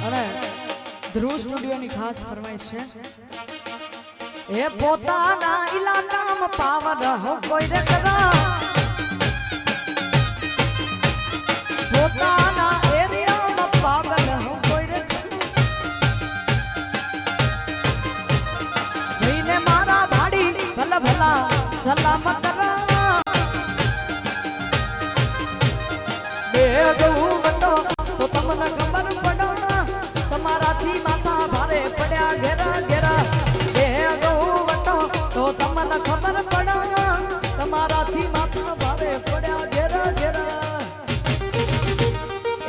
અને ધ્રુવ સ્ટુડિયોની ખાસ ફરમાઈશ છે એ પોતાના ઇલાકામાં પાવર હો કોઈ રે કરા પોતાના એરિયામાં પાવર હો કોઈ રે ભઈને મારા ભાડી ભલા ભલા સલામત કરા બે ગઉ વટો તો તમને ખબર પડો ના તમારાથી માથા ભારે પડ્યા ઘેરા ઘેરા બે ગઉ વટો તો તમને ખબર પડો તમારાથી માથા ભારે પડ્યા ઘેરા ઘેરા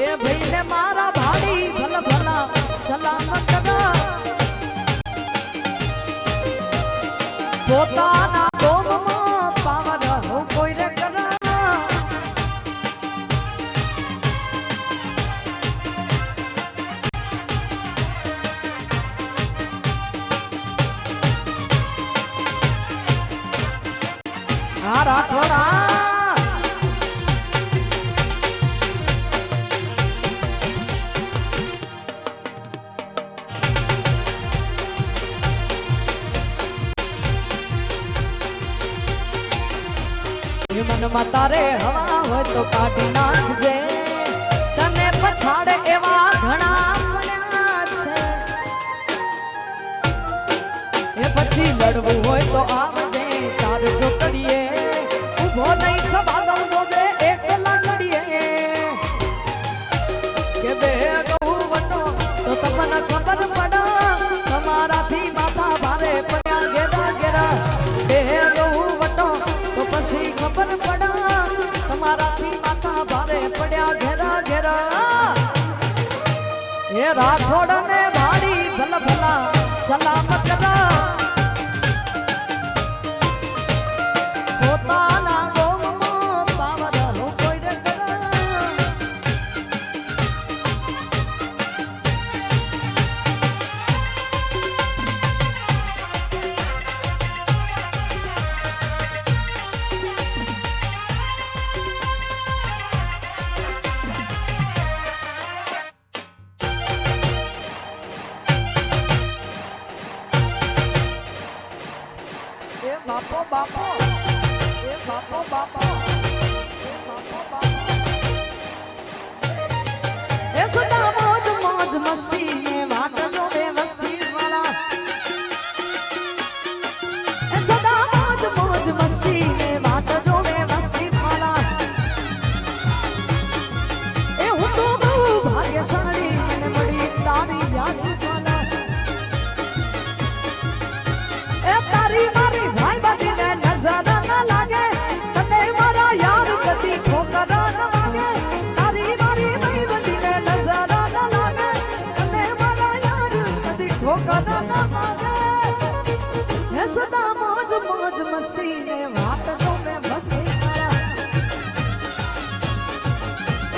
એ ભાઈને મારા ભાડી ભલા ભલા સલામત કરા પોતાના ગોમમાં પાવર હો કોઈ રે કરા આ રાખોડા મનમાં તારે હવા હોય તો કાઢી નાખજે તને પછાડે એવા ઘણા પડ્યા છે એ પછી લડવું હોય તો આવજે ચાર ચોકડીએ ઉભો નહીં ખબાદમ જોજે એકલા લડીએ કે બે ગઉ વટો તો તમને ખબર પડે તમારાથી માથા ભારે પડ્યા ઘેરા ઘેરા બે ગઉ વટો તો પછી ખબર પડા તમારાથી માથા ભારે પડ્યા ઘેરા ઘેરા એ રાખોડ ને ભાડી ભલા ભલા સલામત કરા પોતાના ગોમમાં પાવર હો કોઈ રે કરા બાપો બાપો એ બાપો બાપો એ બાપો બાપો એ સદા મોજ મોજ મસ્તી ને વાટ જોડે વસ્તી વાળા એ સદા મોજ મોજ મસ્તી ને વાટ જોડે વસ્તી વાળા એ હું તો બહુ ભાગ્યશાળી મને મળી તારી યારી વાળા એ તારી મારી ભાઈ બધીને નજર ના લાગે તને મારા યાર કદી ઠોકર ના વાગે તારી મારી ભાઈ બધીને નજર ના લાગે તને મારા યાર કદી ઠોકર ના વાગે હે સદા મોજ મોજ મસ્તી ને વાત તો મે મસ્તી કરા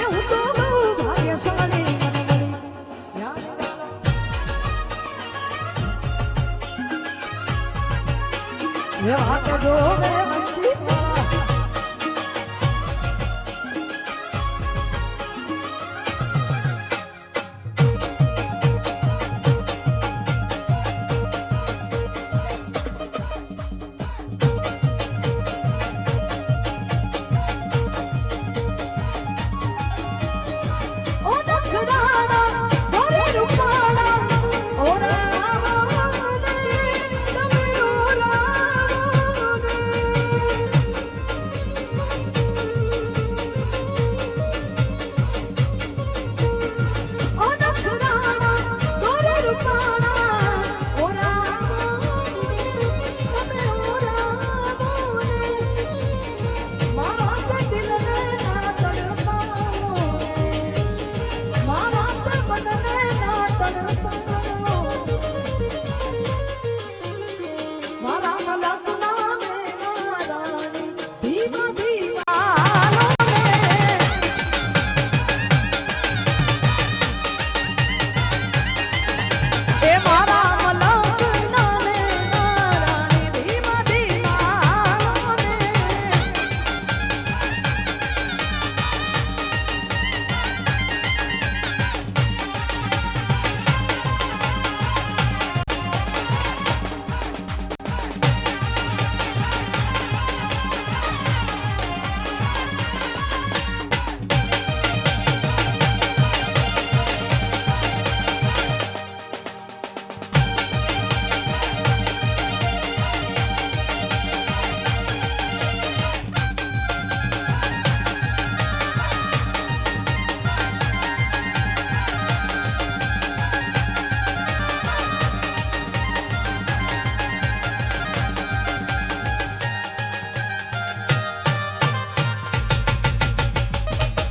એ હું તો બહુ ભાગ્યશાળી મને મળી યાર વાળા ये बात जो